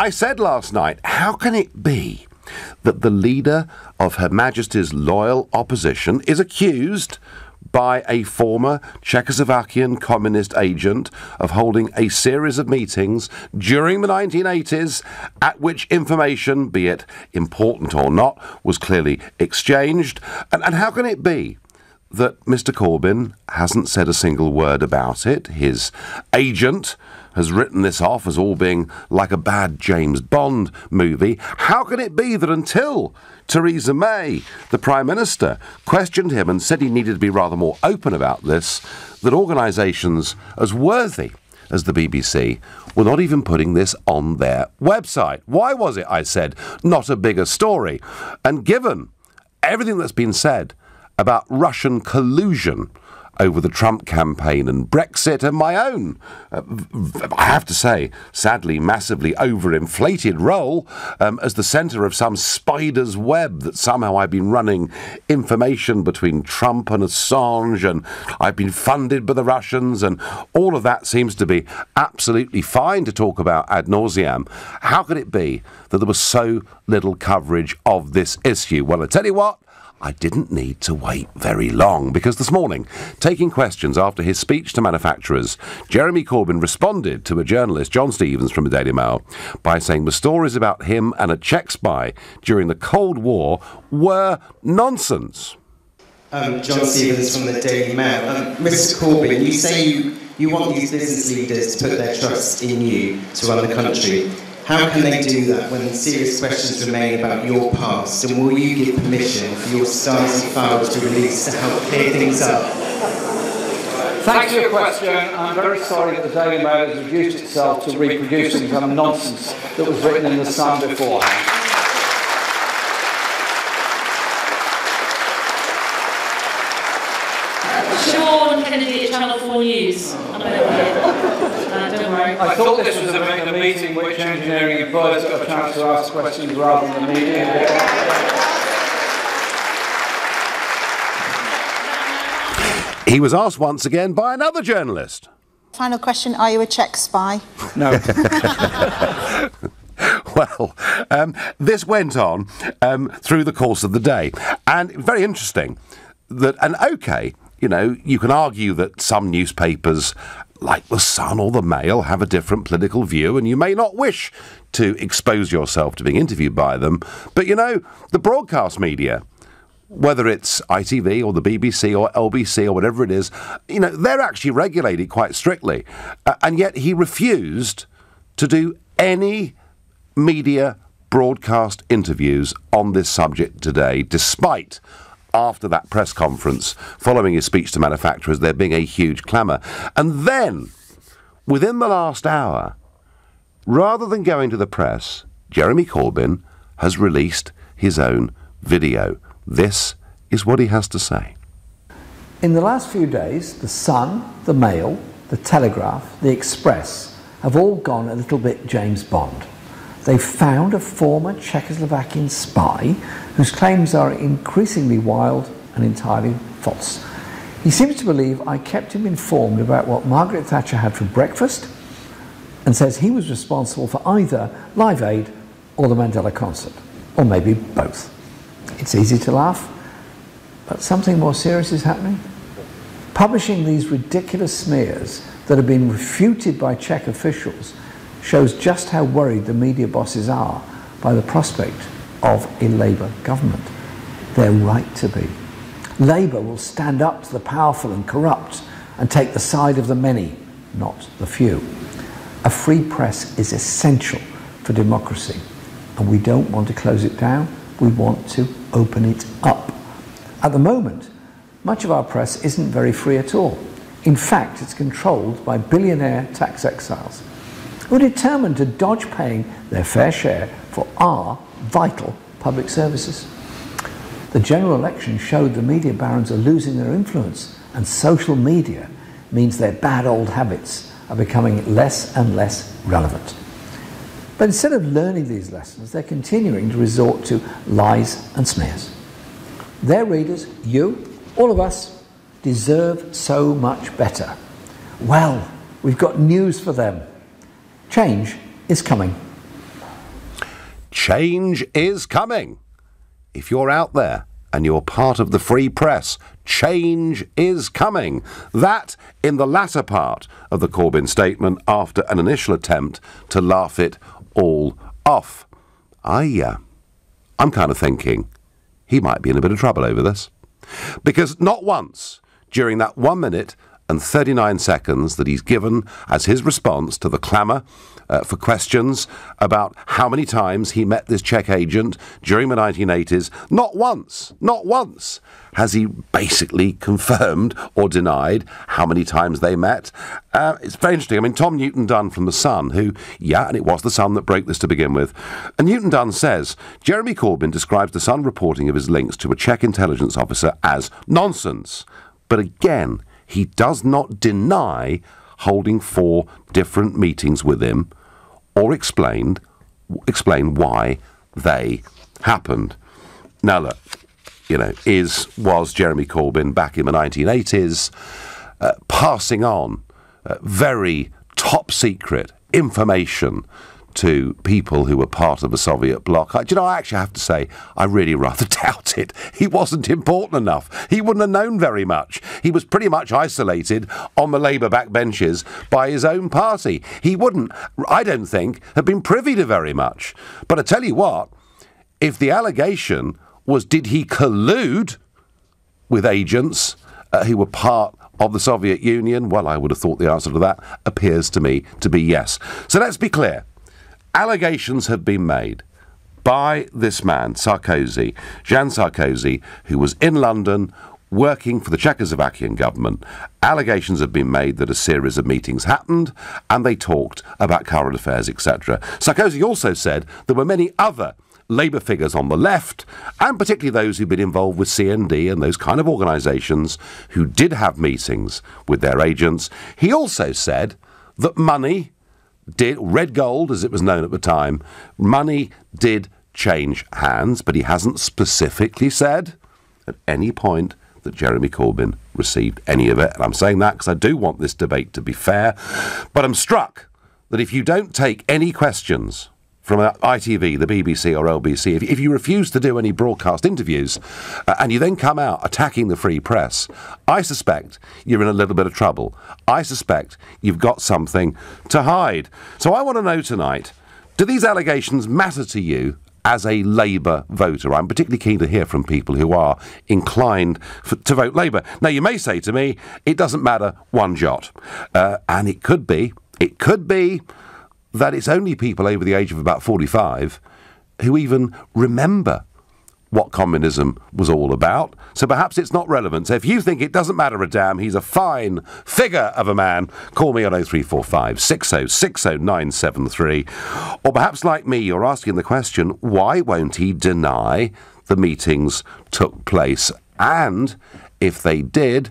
I said last night, how can it be that the leader of Her Majesty's loyal opposition is accused by a former Czechoslovakian communist agent of holding a series of meetings during the 1980s at which information, be it important or not, was clearly exchanged? And how can it be that Mr. Corbyn hasn't said a single word about it? His agent has written this off as all being like a bad James Bond movie. How can it be that until Theresa May, the Prime Minister, questioned him and said he needed to be rather more open about this, that organisations as worthy as the BBC were not even putting this on their website? Why was it, I said, not a bigger story? And given everything that's been said about Russian collusion over the Trump campaign and Brexit and my own, I have to say, sadly, massively overinflated role as the centre of some spider's web that somehow I've been running information between Trump and Assange, and I've been funded by the Russians, and all of that seems to be absolutely fine to talk about ad nauseam. How could it be that there was so little coverage of this issue? Well, I tell you what, I didn't need to wait very long, because this morning, taking questions after his speech to manufacturers, Jeremy Corbyn responded to a journalist, John Stevens from the Daily Mail, by saying the stories about him and a Czech spy during the Cold War were nonsense. John Stevens from the Daily Mail. Mr. Corbyn, you say you want these business leaders to put their trust in you to run the country. How can they do that when serious questions remain about your past? And will you give permission for your stars and Farage to release to help clear things up? Thanks for your question. I'm very sorry that the Daily Mail has reduced itself to reproducing some nonsense that was written in the Sun beforehand. Sean Kennedy at Channel 4 News. Don't worry. I thought this was a meeting which engineering employees got a chance to ask questions rather than the media. He was asked once again by another journalist. Final question, are you a Czech spy? No. Well, this went on through the course of the day. And very interesting that, and okay, you know, you can argue that some newspapers, like the Sun or the Mail, have a different political view, and you may not wish to expose yourself to being interviewed by them. But, you know, the broadcast media, whether it's ITV or the BBC or LBC or whatever it is, you know, they're actually regulated quite strictly. And yet he refused to do any media broadcast interviews on this subject today, despite, after that press conference, following his speech to manufacturers, there being a huge clamour. And then, within the last hour, rather than going to the press, Jeremy Corbyn has released his own video. This is what he has to say. In the last few days, the Sun, the Mail, the Telegraph, the Express have all gone a little bit James Bond. They found a former Czechoslovakian spy whose claims are increasingly wild and entirely false. He seems to believe I kept him informed about what Margaret Thatcher had for breakfast, and says he was responsible for either Live Aid or the Mandela concert, or maybe both. It's easy to laugh, but something more serious is happening. Publishing these ridiculous smears that have been refuted by Czech officials shows just how worried the media bosses are by the prospect of a Labour government. They're right to be. Labour will stand up to the powerful and corrupt and take the side of the many, not the few. A free press is essential for democracy, and we don't want to close it down, we want to open it up. At the moment, much of our press isn't very free at all. In fact, it's controlled by billionaire tax exiles who are determined to dodge paying their fair share for our vital public services. The general election showed the media barons are losing their influence, and social media means their bad old habits are becoming less and less relevant. But instead of learning these lessons, they're continuing to resort to lies and smears. Their readers, you, all of us, deserve so much better. Well, we've got news for them. Change is coming. change is coming. If you're out there and you're part of the free press, change is coming. That in the latter part of the Corbyn statement after an initial attempt to laugh it all off. I'm kind of thinking he might be in a bit of trouble over this. Because not once during that 1 minute and 39 seconds that he's given as his response to the clamour for questions about how many times he met this Czech agent during the 1980s, not once has he basically confirmed or denied how many times they met. It's very interesting. I mean, Tom Newton-Dunn from The Sun, who, and it was The Sun that broke this to begin with, and Newton-Dunn says, Jeremy Corbyn describes The Sun reporting of his links to a Czech intelligence officer as nonsense. But again, he does not deny holding 4 different meetings with him or explain why they happened. Now look, was Jeremy Corbyn back in the 1980s passing on very top secret information to people who were part of the Soviet bloc? I actually have to say, I really rather doubt it. He wasn't important enough. He wouldn't have known very much. He was pretty much isolated on the Labour backbenches by his own party. He wouldn't, I don't think, have been privy to very much. But I tell you what, if the allegation was, did he collude with agents who were part of the Soviet Union, well, I would have thought the answer to that appears to me to be yes. So let's be clear. Allegations have been made by this man, Sarkozy, Jan Sarkozy, who was in London working for the Czechoslovakian government. Allegations have been made that a series of meetings happened and they talked about current affairs, etc. Sarkozy also said there were many other Labour figures on the left, and particularly those who've been involved with CND and those kind of organisations who did have meetings with their agents. He also said that money red gold, as it was known at the time, money did change hands, but he hasn't specifically said at any point that Jeremy Corbyn received any of it. And I'm saying that because I do want this debate to be fair. But I'm struck that if you don't take any questions from ITV, the BBC or LBC, if you refuse to do any broadcast interviews and you then come out attacking the free press, I suspect you're in a little bit of trouble. I suspect you've got something to hide. So I want to know tonight, do these allegations matter to you as a Labour voter? I'm particularly keen to hear from people who are inclined to vote Labour. Now, you may say to me, it doesn't matter one jot. And it could be that it's only people over the age of about 45 who even remember what communism was all about. So perhaps it's not relevant. So if you think it doesn't matter a damn, he's a fine figure of a man, call me on 0345 6060 973. Or perhaps like me, you're asking the question, why won't he deny the meetings took place? And if they did,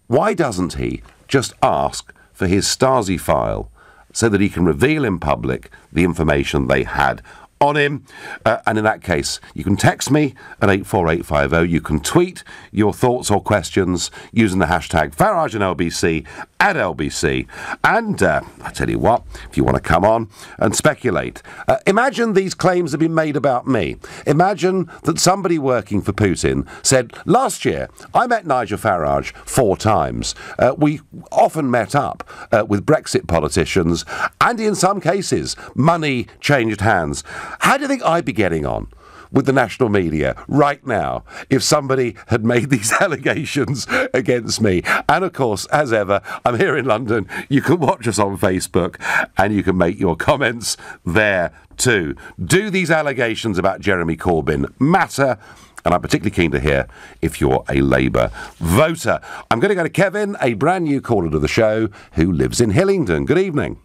why doesn't he just ask for his Stasi file so that he can reveal in public the information they had on him? And in that case, you can text me at 84850. You can tweet your thoughts or questions using the hashtag Farage and LBC at LBC. And I tell you what, if you want to come on and speculate, imagine these claims have been made about me. Imagine that somebody working for Putin said, last year I met Nigel Farage 4 times. We often met up with Brexit politicians, and in some cases, money changed hands. How do you think I'd be getting on with the national media right now if somebody had made these allegations against me? And of course, as ever, I'm here in London. You can watch us on Facebook and you can make your comments there too. Do these allegations about Jeremy Corbyn matter? And I'm particularly keen to hear if you're a Labour voter. I'm going to go to Kevin, a brand new caller to the show, who lives in Hillingdon. Good evening.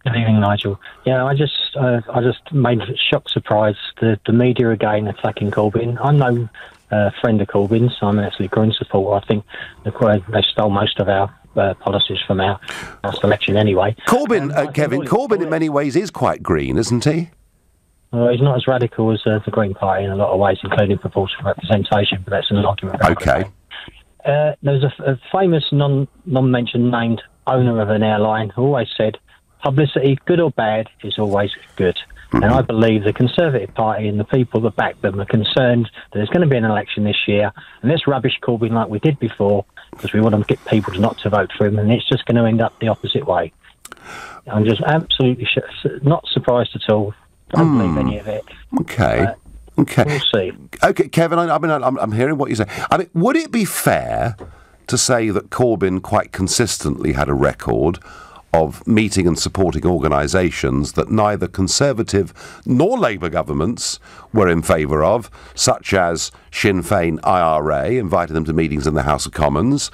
Good evening, Nigel. Yeah, I just made a shock surprise. The media again attacking Corbyn. I'm no friend of Corbyn's. I'm an absolute Green supporter. I think they stole most of our policies from our selection anyway. Corbyn, Kevin, Corbyn in many ways is quite green, isn't he? He's not as radical as the Green Party in a lot of ways, including proportional representation, but that's an argument. Okay. There's a famous non-mentioned named owner of an airline who always said, publicity, good or bad, is always good. And I believe the Conservative Party and the people that back them are concerned that there's going to be an election this year, and let's rubbish Corbyn like we did before, because we want to get people not to vote for him, and it's just going to end up the opposite way. I'm just absolutely not surprised at all. Don't believe any of it. Okay. Okay. We'll see. Okay, Kevin, I'm hearing what you say. I mean, would it be fair to say that Corbyn quite consistently had a record of meeting and supporting organisations that neither Conservative nor Labour governments were in favour of, such as Sinn Féin IRA, invited them to meetings in the House of Commons,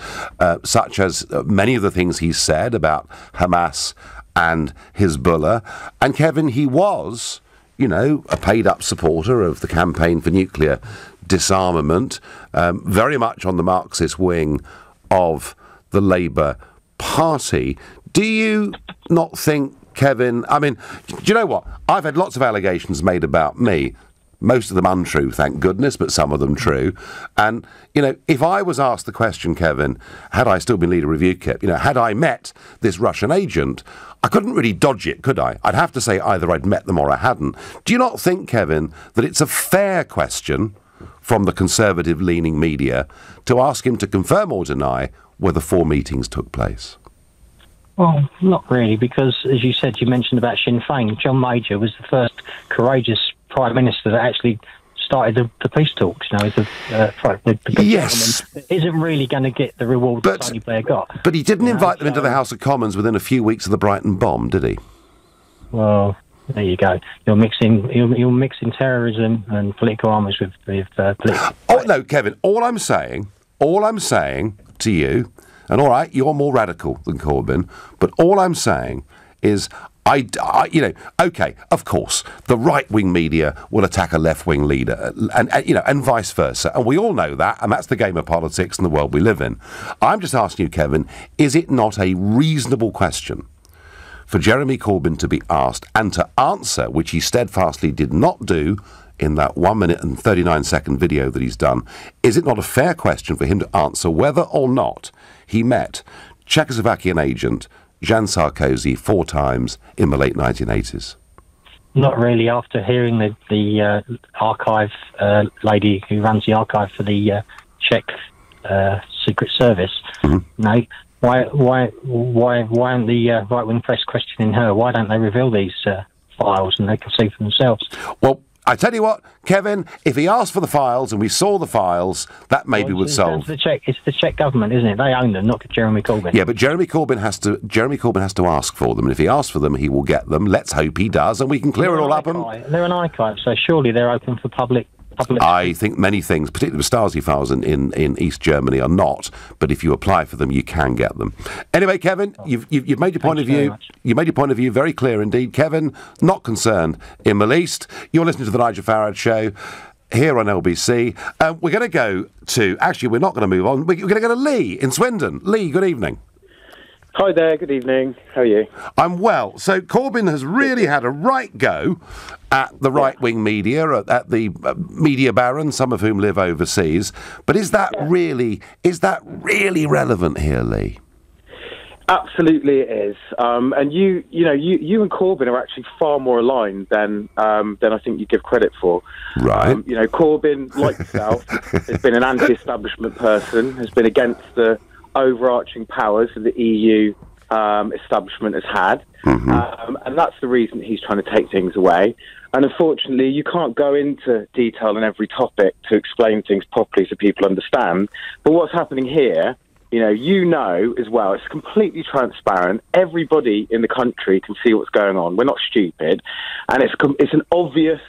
such as many of the things he said about Hamas and Hezbollah. And Kevin, he was, you know, a paid-up supporter of the campaign for nuclear disarmament, very much on the Marxist wing of the Labour Party. Do you not think, Kevin, I mean, do you know what? I've had lots of allegations made about me, most of them untrue, thank goodness, but some of them true. And, you know, if I was asked the question, Kevin, had I still been leader of UKIP, you know, had I met this Russian agent, I couldn't really dodge it, could I? I'd have to say either I'd met them or I hadn't. Do you not think, Kevin, that it's a fair question from the Conservative-leaning media to ask him to confirm or deny whether 4 meetings took place? Well, not really, because, as you said, you mentioned about Sinn Féin. John Major was the first courageous Prime Minister that actually started the peace talks, you know, the yes, government isn't really going to get the reward that Tony Blair got. But he didn't invite them into the House of Commons within a few weeks of the Brighton bomb, did he? Well, there you go. You're mixing terrorism and political arms with political... Oh, no, Kevin, all I'm saying to you, and all right, you're more radical than Corbyn, but all I'm saying is, you know, okay, of course, the right-wing media will attack a left-wing leader, and you know, and vice versa, and we all know that, and that's the game of politics and the world we live in. I'm just asking you, Kevin, is it not a reasonable question for Jeremy Corbyn to be asked and to answer, which he steadfastly did not do in that 1 minute and 39-second video that he's done? Is it not a fair question for him to answer whether or not he met Czechoslovakian agent Jan Sarkozy 4 times in the late 1980s? Not really. After hearing the archive lady who runs the archive for the Czech Secret Service, no. Why aren't the right-wing press questioning her? Why don't they reveal these files and they can see for themselves? Well, I tell you what, Kevin, if he asked for the files and we saw the files, that maybe would solve. It's the Czech government, isn't it? They own them, not Jeremy Corbyn. Yeah, but Jeremy Corbyn has to ask for them, and if he asks for them, he will get them. Let's hope he does, and we can clear it all up. They're an archive, so surely they're open for public. I think many things, particularly the Stasi files in East Germany, are not. But if you apply for them, you can get them. Anyway, Kevin, you've made your point of view. You made your point of view very clear indeed. Kevin, not concerned in the least. You're listening to the Nigel Farage Show here on LBC. We're going to go to. Actually, we're not going to move on. We're going to go to Lee in Swindon. Lee, good evening. Hi there, good evening. How are you? I'm well. So Corbyn has really had a right go at the right-wing media, at the media barons, some of whom live overseas. But is that really relevant here, Lee? Absolutely it is. And you and Corbyn are actually far more aligned than I think you give credit for. Right. You know, Corbyn, like yourself, has been an anti-establishment person, has been against the overarching powers that the EU establishment has had, and that's the reason he's trying to take things away. And unfortunately, you can't go into detail on every topic to explain things properly so people understand. But what's happening here, you know as well, it's completely transparent. Everybody in the country can see what's going on. We're not stupid, and it's an obvious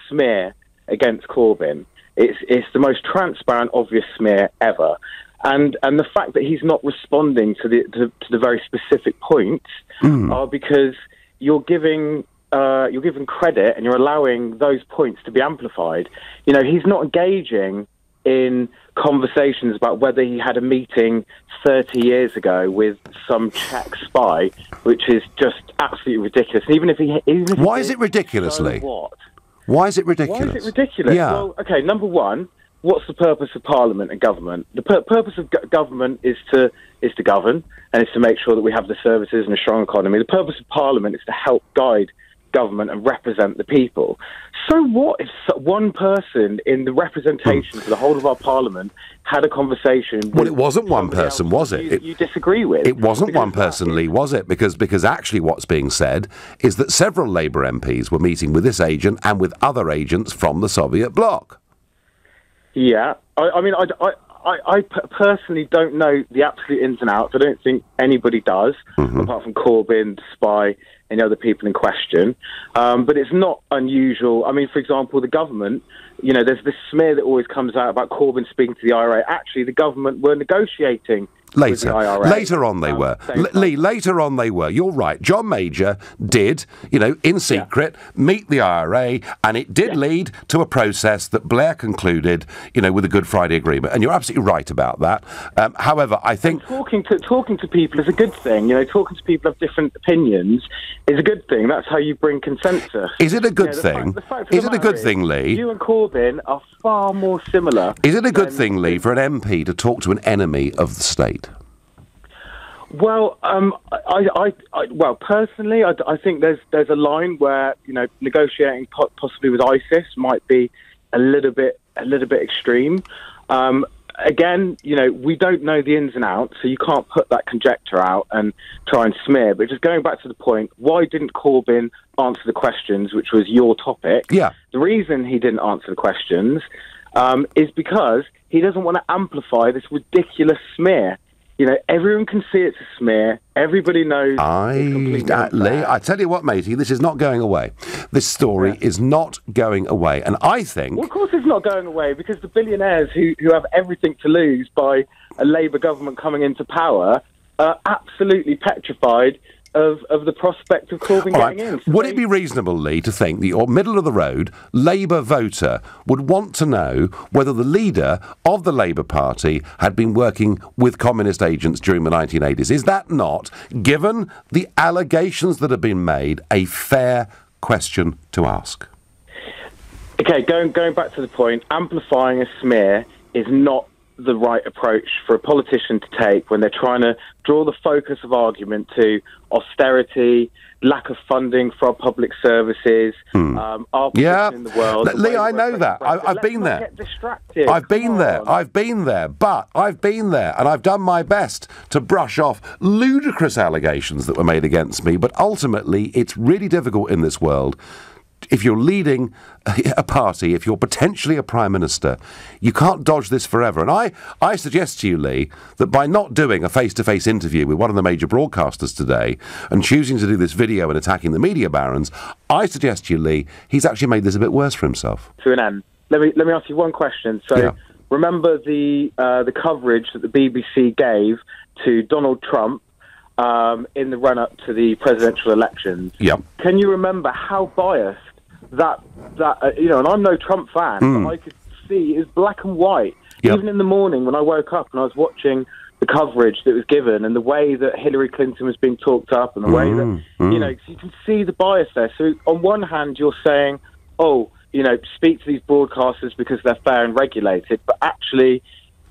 smear against Corbyn. It's the most transparent, obvious smear ever. And the fact that he's not responding to the very specific points are because you're giving credit and you're allowing those points to be amplified. You know, he's not engaging in conversations about whether he had a meeting 30 years ago with some Czech spy, which is just absolutely ridiculous. Why is it ridiculous, Lee? What? Why is it ridiculous? Why is it ridiculous? Yeah. Well, okay, number one, what's the purpose of Parliament and government? The purpose of government is to govern, and it's to make sure that we have the services and a strong economy. The purpose of Parliament is to help guide government and represent the people. So what if one person in the representation for the whole of our parliament had a conversation with... Well, it wasn't one person, was it? You disagree with? It wasn't one person, Lee, was it? Because actually what's being said is that several Labour MPs were meeting with this agent and with other agents from the Soviet bloc. Yeah. I personally don't know the absolute ins and outs. I don't think anybody does, apart from Corbyn, the spy, and the other people in question. But it's not unusual. I mean, for example, the government, there's this smear that always comes out about Corbyn speaking to the IRA. Actually, the government were negotiating with the IRA. Later on they were. Lee, later on they were. You're right. John Major did, in secret, meet the IRA, and it did lead to a process that Blair concluded, with the Good Friday Agreement. And you're absolutely right about that. However, I think... And talking to people is a good thing. Talking to people of different opinions is a good thing. That's how you bring consensus. Is it a good thing? Is it a good thing, Lee? You and Corbyn are far more similar. Is it a good thing, Lee, for an MP to talk to an enemy of the state? Well, personally, I think there's a line where negotiating possibly with ISIS might be a little bit extreme. Again, we don't know the ins and outs, so you can't put that conjecture out and try and smear. But just going back to the point, why didn't Corbyn answer the questions, which was your topic? Yeah. The reason he didn't answer the questions is because he doesn't want to amplify this ridiculous smear. Everyone can see it's a smear. Everybody knows. Lee, I tell you what, matey, this is not going away. This story is not going away. And I think... Well, of course it's not going away, because the billionaires who have everything to lose by a Labour government coming into power are absolutely petrified of the prospect of Corbyn getting in. So would it be reasonable, Lee, to think that your middle-of-the-road Labour voter would want to know whether the leader of the Labour Party had been working with communist agents during the 1980s? Is that not, given the allegations that have been made, a fair question to ask? Okay, going back to the point, amplifying a smear is not the right approach for a politician to take when they're trying to draw the focus of argument to austerity, lack of funding for our public services, our position in the world. Lee, I know that. I've been there. Get distracted. I've been there, but I've been there, and I've done my best to brush off ludicrous allegations that were made against me, but ultimately it's really difficult in this world. If you're leading a party, if you're potentially a prime minister, you can't dodge this forever. And I suggest to you, Lee, that by not doing a face-to-face interview with one of the major broadcasters today and choosing to do this video and attacking the media barons, I suggest to you, Lee, he's actually made this a bit worse for himself. To an end. Let me ask you one question. So, remember the coverage that the BBC gave to Donald Trump in the run-up to the presidential elections? Yeah. Can you remember how biased that and I'm no Trump fan, but I could see it's black and white. Yep. Even in the morning when I woke up and I was watching the coverage that was given and the way that Hillary Clinton was being talked up and the way that, so you can see the bias there. So on one hand, you're saying, speak to these broadcasters because they're fair and regulated, but actually,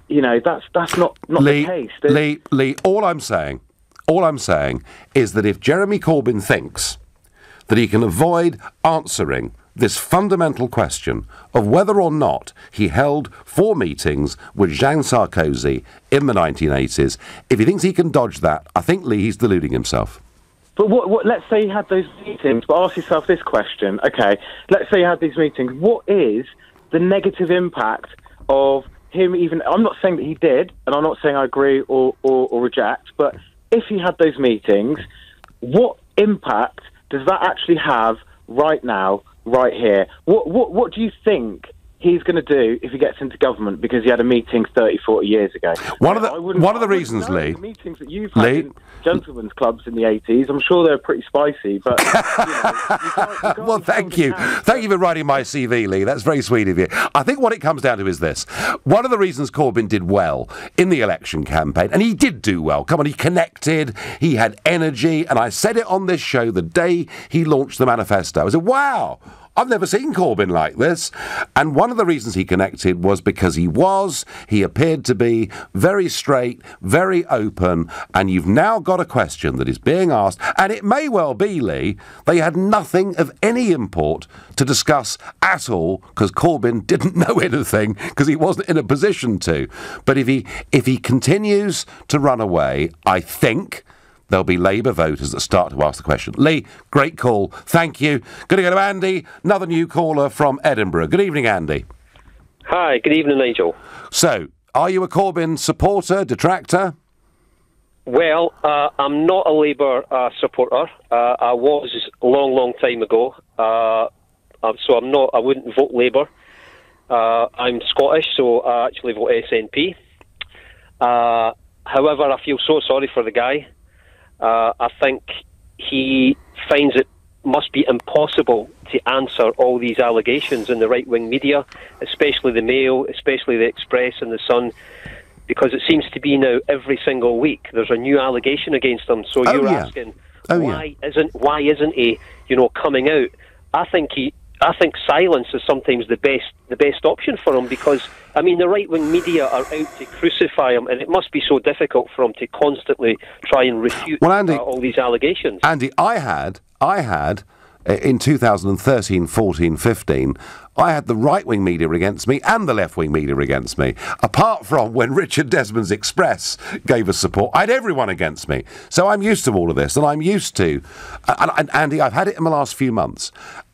that's not the case. Lee, all I'm saying is that if Jeremy Corbyn thinks that he can avoid answering this fundamental question of whether or not he held 4 meetings with Jean Sarkozy in the 1980s, if he thinks he can dodge that, I think, Lee, he's deluding himself. But what? Let's say he had those meetings, but ask yourself this question. Okay, let's say he had these meetings. What is the negative impact of him even... I'm not saying that he did, and I'm not saying I agree or reject, but if he had those meetings, what impact does that actually have right now, right here? What do you think he's going to do if he gets into government because he had a meeting 30, 40 years ago? One of the reasons, Lee... The meetings that you've had in gentlemen's clubs in the 80s, I'm sure they're pretty spicy, but... you well, thank you. Thank you for writing my CV, Lee. That's very sweet of you. I think what it comes down to is this. One of the reasons Corbyn did well in the election campaign, and he did do well, come on, he connected, he had energy, and I said it on this show the day he launched the manifesto. I said, wow, I've never seen Corbyn like this. And one of the reasons he connected was because he appeared to be very straight, very open, and you've now got a question that is being asked, and it may well be, Lee, they had nothing of any import to discuss at all, because Corbyn didn't know anything, because he wasn't in a position to. But if he continues to run away, I think there'll be Labour voters that start to ask the question. Lee, great call. Thank you. Going to go to Andy, another new caller from Edinburgh. Good evening, Andy. Hi, good evening, Nigel. So, are you a Corbyn supporter, detractor? Well, I'm not a Labour supporter. I was a long time ago. So I'm not. I wouldn't vote Labour. I'm Scottish, so I actually vote SNP. However, I feel so sorry for the guy. I think he finds it must be impossible to answer all these allegations in the right-wing media, especially the Mail, especially the Express and the Sun, because it seems to be now every single week there's a new allegation against him. So you're asking, why isn't he, coming out? I think silence is sometimes the best option for him, because the right-wing media are out to crucify him, and it must be so difficult for him to constantly try and refute all these allegations. Andy, I had in 2013, 14, 15, I had the right-wing media against me and the left-wing media against me. Apart from when Richard Desmond's Express gave us support, I had everyone against me. So I'm used to all of this, and I'm used to... And Andy, I've had it in the last few months.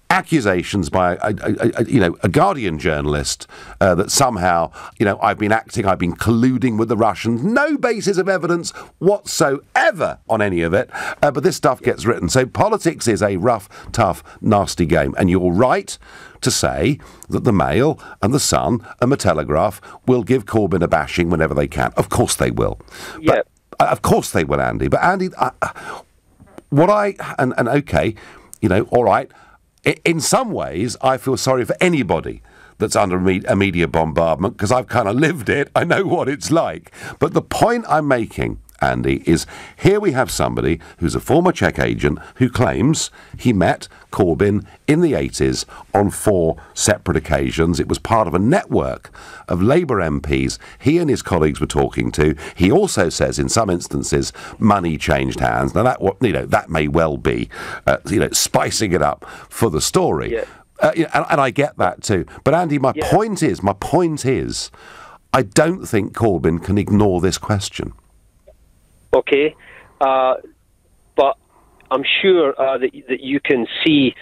Accusations by a Guardian journalist that somehow I've been colluding with the Russians. No basis of evidence whatsoever on any of it, but this stuff gets written. So politics is a rough, tough, nasty game, and you're right to say that the Mail and the Sun and the Telegraph will give Corbyn a bashing whenever they can. Of course they will. Yeah. But, of course they will, Andy. But Andy, all right. In some ways, I feel sorry for anybody that's under a media bombardment, because I've kind of lived it. I know what it's like. But the point I'm making, Andy, is here we have somebody who's a former Czech agent who claims he met Corbyn in the 80s on 4 separate occasions. It was part of a network of Labour MPs he and his colleagues were talking to. He also says in some instances money changed hands. Now that may well be spicing it up for the story. Yeah. And I get that too. But Andy, my point is I don't think Corbyn can ignore this question. Okay, but I'm sure that you can see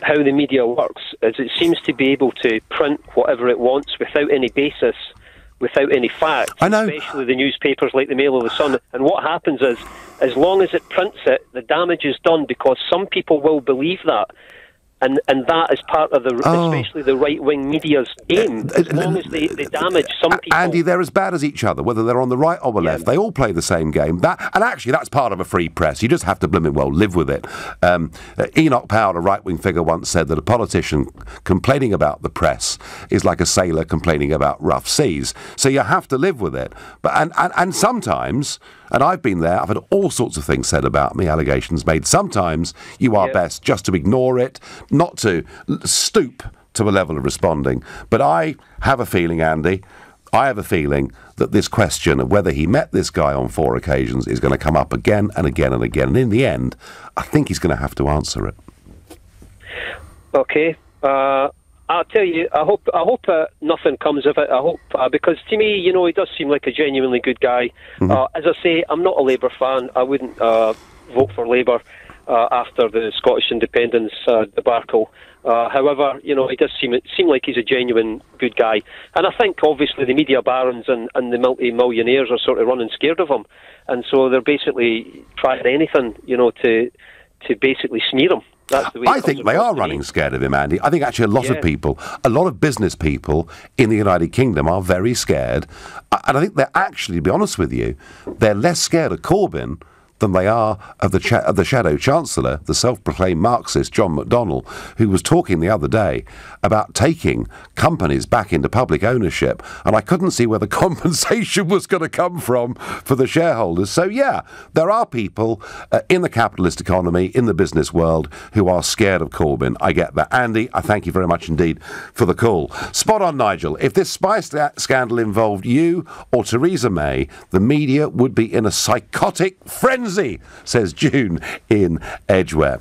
how the media works, as it seems to be able to print whatever it wants without any basis, without any facts. I know. Especially the newspapers like the Mail or the Sun. And what happens is, as long as it prints it, the damage is done, because some people will believe that. And that is part of especially the right-wing media's aim. As long as they damage some people... Andy, they're as bad as each other, whether they're on the right or the left. They all play the same game. And actually, that's part of a free press. You just have to live with it. Enoch Powell, a right-wing figure, once said that a politician complaining about the press is like a sailor complaining about rough seas. So you have to live with it. But and sometimes... And I've been there, I've had all sorts of things said about me, allegations made. Sometimes you are best just to ignore it, not to stoop to a level of responding. But I have a feeling, Andy, that this question of whether he met this guy on 4 occasions is going to come up again and again and again. And in the end, I think he's going to have to answer it. Okay. I'll tell you, I hope nothing comes of it. I hope, because to me, he does seem like a genuinely good guy. Mm-hmm. As I say, I'm not a Labour fan. I wouldn't vote for Labour after the Scottish independence debacle. However, he does seem like he's a genuine good guy. And I think, obviously, the media barons and the multi-millionaires are sort of running scared of him. And so they're basically trying anything, to basically smear him. I think they are running scared of him, Andy. I think actually a lot of business people in the United Kingdom are very scared. And I think they're actually, to be honest with you, they're less scared of Corbyn than they are of the Shadow Chancellor, the self-proclaimed Marxist John McDonnell, who was talking the other day about taking companies back into public ownership, and I couldn't see where the compensation was going to come from for the shareholders. So yeah, there are people in the capitalist economy, in the business world, who are scared of Corbyn. I get that. Andy, I thank you very much indeed for the call. Spot on, Nigel. If this spy scandal involved you or Theresa May, the media would be in a psychotic frenzy, says June in Edgware.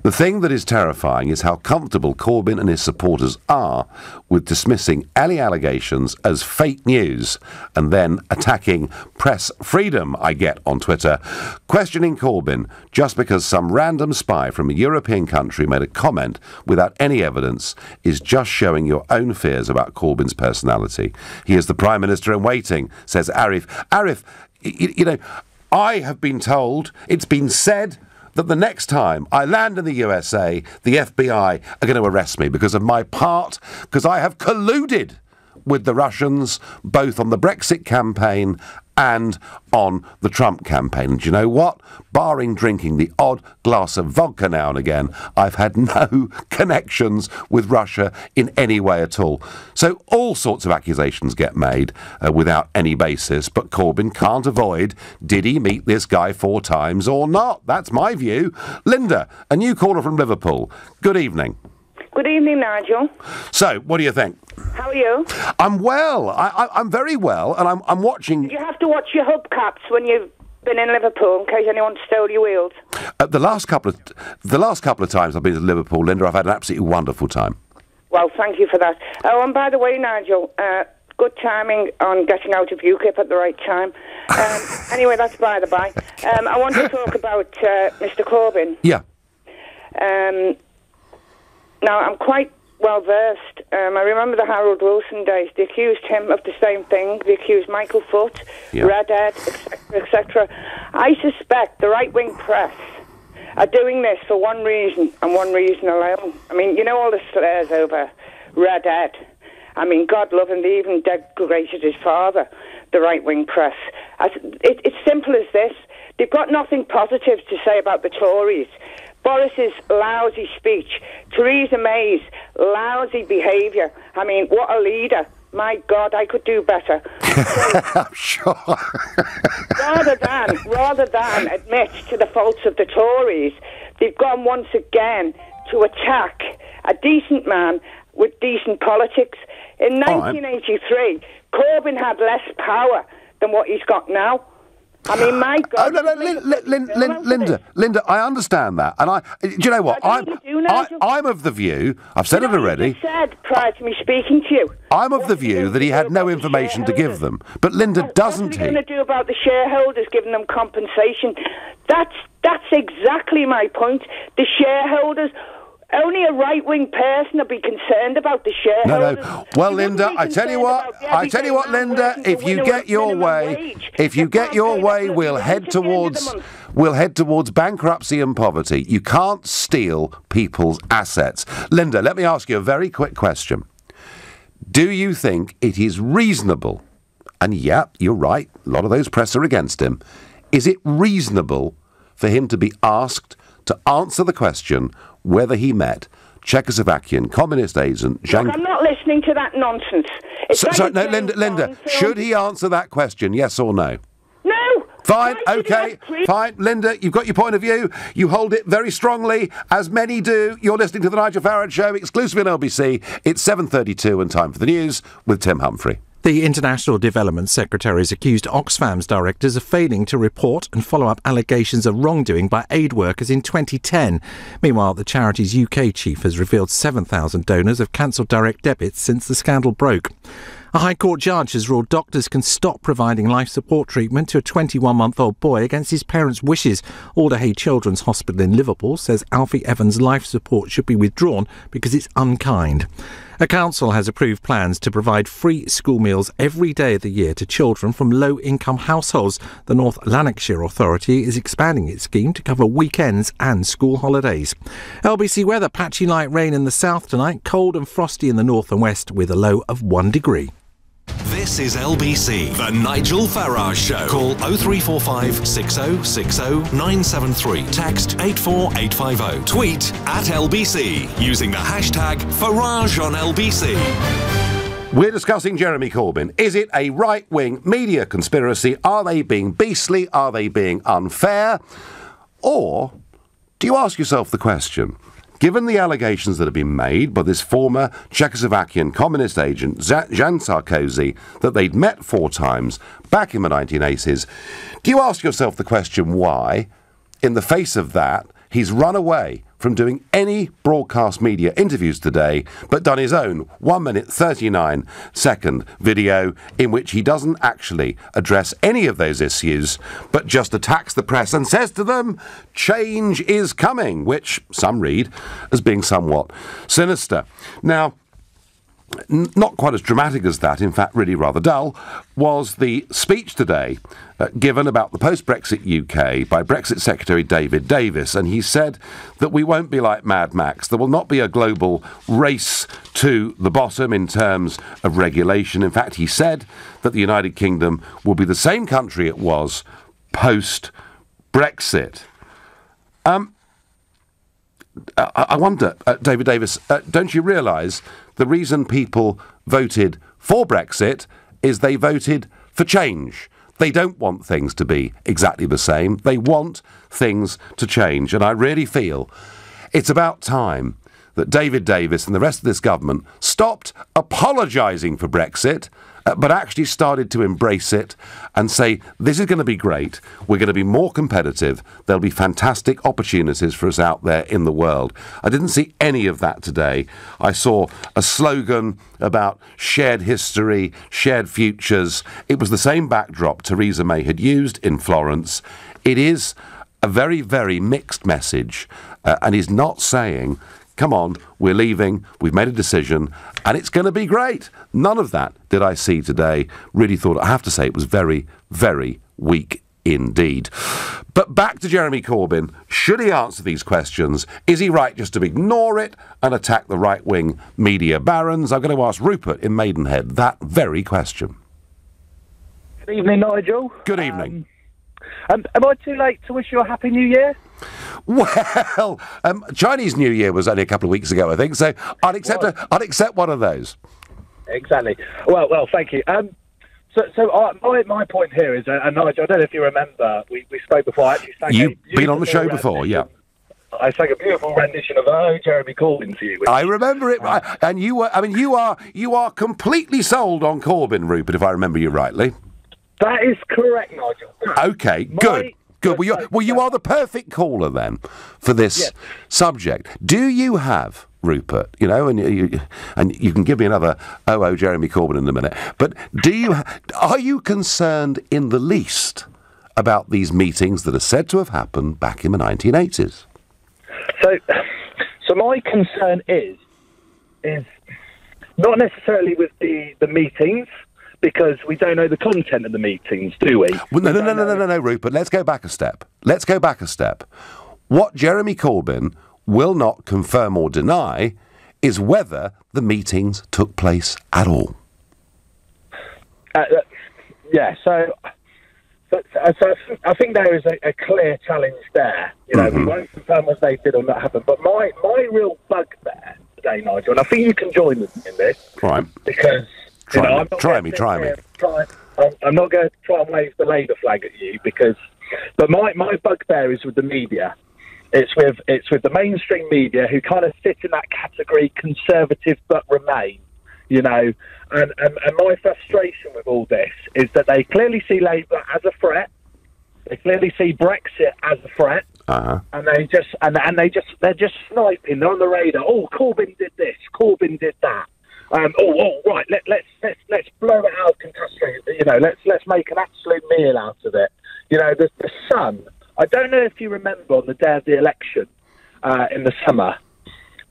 The thing that is terrifying is how comfortable Corbyn and his supporters are with dismissing any allegations as fake news and then attacking press freedom, I get on Twitter. Questioning Corbyn just because some random spy from a European country made a comment without any evidence is just showing your own fears about Corbyn's personality. He is the Prime Minister in waiting, says Arif. Arif, you know, I have been told, it's been said, that the next time I land in the USA, the FBI are going to arrest me because of my part, because I have colluded with the Russians, both on the Brexit campaign and on the Trump campaign. And do you know what? Barring drinking the odd glass of vodka now and again, I've had no connections with Russia in any way at all. So all sorts of accusations get made without any basis, but Corbyn can't avoid, did he meet this guy 4 times or not? That's my view. Linda, a new caller from Liverpool. Good evening. Good evening, Nigel. So, what do you think? How are you? I'm well. I'm very well, and I'm watching. Did you have to watch your hubcaps when you've been in Liverpool in case anyone stole your wheels? The last couple of times I've been to Liverpool, Linda, I've had an absolutely wonderful time. Well, thank you for that. Oh, and by the way, Nigel, good timing on getting out of UKIP at the right time. Anyway, that's by the by. I want to talk about Mr. Corbyn. Yeah. Now, I'm quite well versed. I remember the Harold Wilson days. They accused him of the same thing. They accused Michael Foot, Red Ed, etc. I suspect the right-wing press are doing this for one reason and one reason alone. I mean, you know all the slurs over Red Ed. I mean, God love him, they even degraded his father, the right-wing press. It's simple as this. They've got nothing positive to say about the Tories. Boris's lousy speech, Theresa May's lousy behaviour. I mean, what a leader. My God, I could do better. I'm sure. rather than admit to the faults of the Tories, they've gone once again to attack a decent man with decent politics. In 1983, Corbyn had less power than what he's got now. I mean, my God. Oh, no, Linda, I understand that. And do you know what? I'm of the view, I've said it already. You said prior to me speaking to you. I'm of the view that he had no information to give them. But Linda, doesn't he? What's he going to do about the shareholders, giving them compensation? That's exactly my point. The shareholders. Only a right-wing person would be concerned about the shareholders. No. Well, Linda, I tell you what, Linda, if you get your way, we'll head towards bankruptcy and poverty. You can't steal people's assets. Linda, let me ask you a very quick question. Do you think it is reasonable, and yeah, you're right, a lot of those press are against him, is it reasonable for him to be asked to answer the question whether he met Czechoslovakian communist agent Jean... I'm not listening to that nonsense. Linda, should he answer that question, yes or no? No! Fine, OK, fine. Linda, you've got your point of view. You hold it very strongly, as many do. You're listening to The Nigel Farage Show, exclusively on LBC. It's 7:32 and time for the news with Tim Humphrey. The International Development Secretary has accused Oxfam's directors of failing to report and follow up allegations of wrongdoing by aid workers in 2010. Meanwhile, the charity's UK chief has revealed 7,000 donors have cancelled direct debits since the scandal broke. A High Court judge has ruled doctors can stop providing life support treatment to a 21-month-old boy against his parents' wishes. Alder Hey Children's Hospital in Liverpool says Alfie Evans' life support should be withdrawn because it's unkind. A council has approved plans to provide free school meals every day of the year to children from low-income households. The North Lanarkshire Authority is expanding its scheme to cover weekends and school holidays. LBC weather, patchy light rain in the south tonight, cold and frosty in the north and west with a low of 1 degree. This is LBC, the Nigel Farage Show. Call 0345 6060 973. Text 84850. Tweet at LBC using the hashtag Farage on LBC. We're discussing Jeremy Corbyn. Is it a right-wing media conspiracy? Are they being beastly? Are they being unfair? Or do you ask yourself the question, given the allegations that have been made by this former Czechoslovakian communist agent, Jan Sarkozy, that they'd met 4 times back in the 1980s, do you ask yourself the question why, in the face of that, he's run away from doing any broadcast media interviews today, but done his own 1 minute 39 second video in which he doesn't actually address any of those issues, but just attacks the press and says to them, change is coming, which some read as being somewhat sinister. Now, not quite as dramatic as that, in fact really rather dull, was the speech today given about the post-Brexit UK by Brexit Secretary David Davis, and he said that we won't be like Mad Max. There will not be a global race to the bottom in terms of regulation. In fact, he said that the United Kingdom will be the same country it was post-Brexit. I wonder, David Davis, don't you realise the reason people voted for Brexit is they voted for change? They don't want things to be exactly the same. They want things to change. And I really feel it's about time that David Davis and the rest of this government stopped apologising for Brexit, but actually started to embrace it and say, this is going to be great, we're going to be more competitive, there'll be fantastic opportunities for us out there in the world. I didn't see any of that today. I saw a slogan about shared history, shared futures. It was the same backdrop Theresa May had used in Florence. It is a very, very mixed message, and is not saying, come on, we're leaving, we've made a decision, and it's going to be great. None of that did I see today. Really thought, I have to say, it was very, very weak indeed. But back to Jeremy Corbyn. Should he answer these questions? Is he right just to ignore it and attack the right-wing media barons? I'm going to ask Rupert in Maidenhead that very question. Good evening, Nigel. Good evening. Am I too late to wish you a Happy New Year? Well, Chinese New Year was only a couple of weeks ago, I think, so I'd accept one of those. Exactly. Well, thank you. My point here is, and Nigel, I don't know if you remember, we spoke before. You've been on the show before, yeah. I sang a beautiful rendition of "Oh, Jeremy Corbyn" to you. I remember it, and you were. I mean, you are completely sold on Corbyn, Rupert, if I remember you rightly. That is correct, Nigel. Okay, good. Well, you are the perfect caller then for this subject. Do you have, Rupert, you know, and you can give me another Jeremy Corbyn in a minute, but are you concerned in the least about these meetings that are said to have happened back in the 1980s? So my concern is not necessarily with the meetings, because we don't know the content of the meetings, do we? Well, no, Rupert. Let's go back a step. What Jeremy Corbyn will not confirm or deny is whether the meetings took place at all. So I think there is a clear challenge there. You know, we won't confirm whether they did or not happen. But my real bugbear today, Nigel, and I think you can join me in this, right? Because try me. I'm not going to try and wave the Labour flag at you, but my bugbear is with the media. It's with the mainstream media who kind of sit in that category, conservative but remain. You know, and my frustration with all this is that they clearly see Labour as a threat. They clearly see Brexit as a threat, and they're just sniping. They're on the radar. Oh, Corbyn did this. Corbyn did that. Right. Let's blow it out of catastrophe. You know, let's make an absolute meal out of it. You know, the Sun. I don't know if you remember on the day of the election in the summer,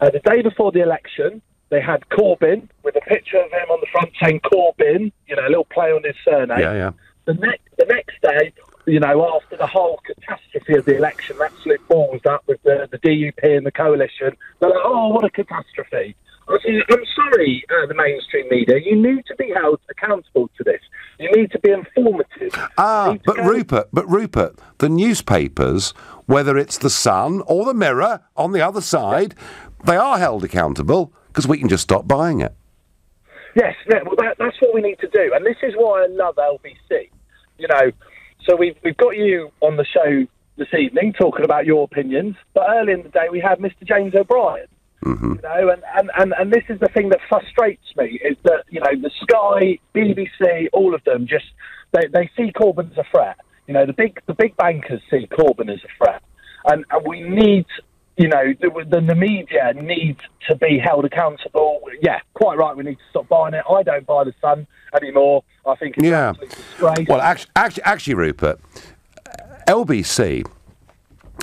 the day before the election, they had Corbyn with a picture of him on the front saying Corbyn. You know, a little play on his surname. Yeah. The next day, you know, after the whole catastrophe of the election, absolute balls up with the DUP and the coalition, they're like, oh, what a catastrophe. I'm sorry, BBC, the mainstream media, you need to be held accountable to this. You need to be informative. But Rupert, the newspapers, whether it's the Sun or the Mirror on the other side, they are held accountable because we can just stop buying it. Yes, well, that's what we need to do, and this is why I love LBC. You know, so we've got you on the show this evening talking about your opinions, but early in the day we had Mr. James O'Brien. You know, and this is the thing that frustrates me, is that, you know, the Sky, BBC, all of them just they see Corbyn as a threat. You know, the big bankers see Corbyn as a threat, and we need, you know, the media needs to be held accountable. Yeah, quite right. We need to stop buying it. I don't buy the Sun anymore. I think it's absolutely disgrace. Well, actually, Rupert, LBC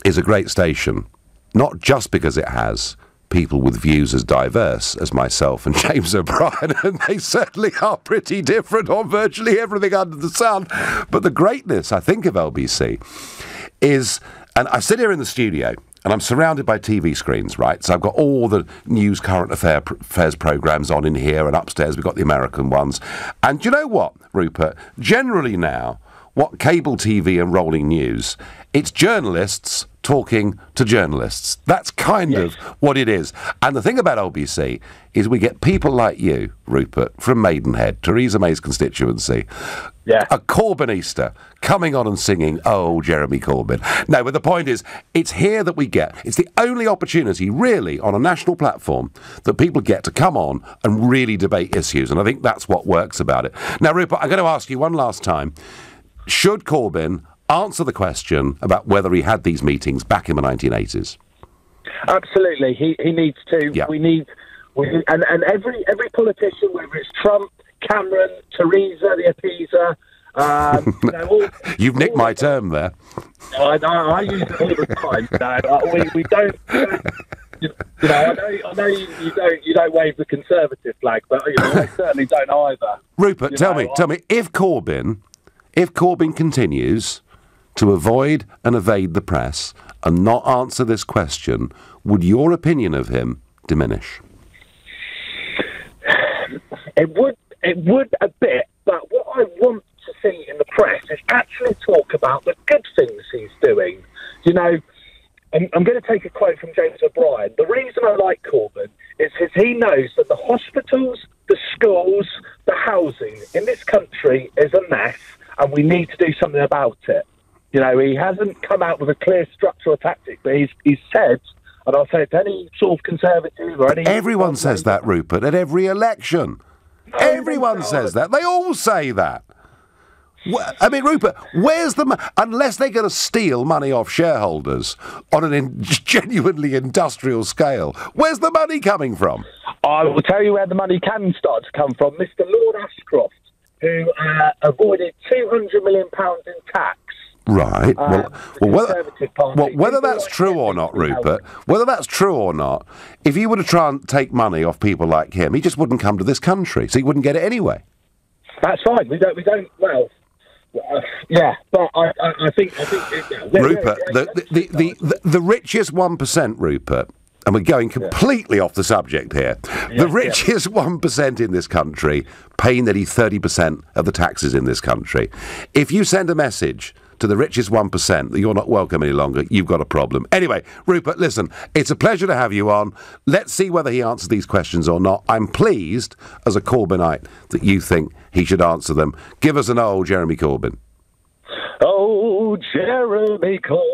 is a great station, not just because it has people with views as diverse as myself and James O'Brien, and they certainly are pretty different on virtually everything under the sun. But the greatness, I think, of LBC is, and I sit here in the studio, and I'm surrounded by TV screens, right? So I've got all the news, current affairs programmes on in here, and upstairs we've got the American ones. And do you know what, Rupert? Generally now, what cable TV and rolling news, it's journalists talking to journalists. That's kind of what it is. And the thing about LBC is we get people like you, Rupert, from Maidenhead, Theresa May's constituency, a Corbynista, coming on and singing, "Oh, Jeremy Corbyn." No, but the point is, it's here that we get, it's the only opportunity, really, on a national platform, that people get to come on and really debate issues. And I think that's what works about it. Now, Rupert, I'm going to ask you one last time. Should Corbyn answer the question about whether he had these meetings back in the 1980s? Absolutely, he needs to. Yeah. And every politician, whether it's Trump, Cameron, Theresa, the appeaser, you know, you've nicked my term there. I use it all the time. No, we don't. You know, I know you don't wave the Conservative flag, but you know, I certainly don't either. Rupert, tell me, if Corbyn continues to avoid and evade the press and not answer this question, would your opinion of him diminish? It would a bit, but what I want to see in the press is actually talk about the good things he's doing. You know, I'm going to take a quote from James O'Brien. The reason I like Corbyn is because he knows that the hospitals, the schools, the housing in this country is a mess, and we need to do something about it. You know, he hasn't come out with a clear structural tactic, but he's said, and I'll say it to any sort of Conservative or any... Everyone says that, Rupert, at every election. Everyone says that. They all say that. I mean, Rupert, where's the money? Unless they're going to steal money off shareholders on a genuinely industrial scale, where's the money coming from? I will tell you where the money can start to come from. Mr. Lord Ashcroft, who avoided £200 million in tax. Right. Whether that's true or not, Rupert, whether that's true or not, if you were to try and take money off people like him, he just wouldn't come to this country, so he wouldn't get it anyway. That's fine. We don't. Well, yeah, but I think. Rupert, the richest 1%, Rupert. And we're going completely off the subject here. The richest 1% in this country pay nearly 30% of the taxes in this country. If you send a message to the richest 1% that you're not welcome any longer, you've got a problem. Anyway, Rupert, listen, it's a pleasure to have you on. Let's see whether he answers these questions or not. I'm pleased, as a Corbynite, that you think he should answer them. Give us an old Jeremy Corbyn. Oh, Jeremy Corbyn.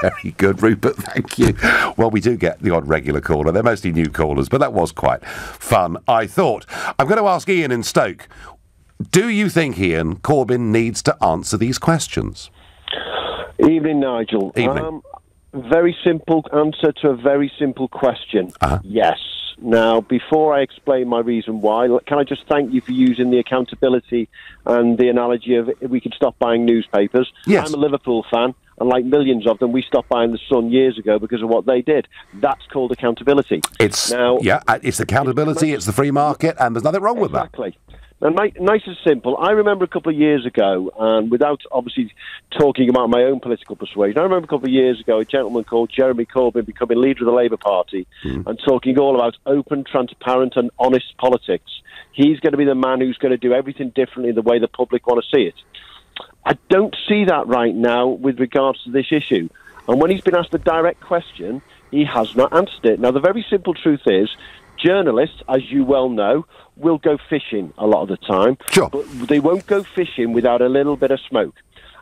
Very good, Rupert, thank you. Well, we do get the odd regular caller. They're mostly new callers, but that was quite fun, I thought. I'm going to ask Ian in Stoke. Do you think, Ian, Corbyn needs to answer these questions? Evening, Nigel. Evening. Very simple answer to a very simple question. Yes. Now, before I explain my reason why, can I just thank you for using the accountability and the analogy of we could stop buying newspapers? Yes. I'm a Liverpool fan, and like millions of them, we stopped buying The Sun years ago because of what they did. That's called accountability. It's accountability, it's the free market, and there's nothing wrong with that. Exactly. Now, nice and simple. I remember a couple of years ago, and without obviously talking about my own political persuasion, I remember a couple of years ago a gentleman called Jeremy Corbyn becoming leader of the Labour Party and talking all about open, transparent and honest politics. He's going to be the man who's going to do everything differently the way the public want to see it. I don't see that right now with regards to this issue. And when he's been asked a direct question, he has not answered it. Now, the very simple truth is, journalists, as you well know, will go fishing a lot of the time. Sure. But they won't go fishing without a little bit of smoke.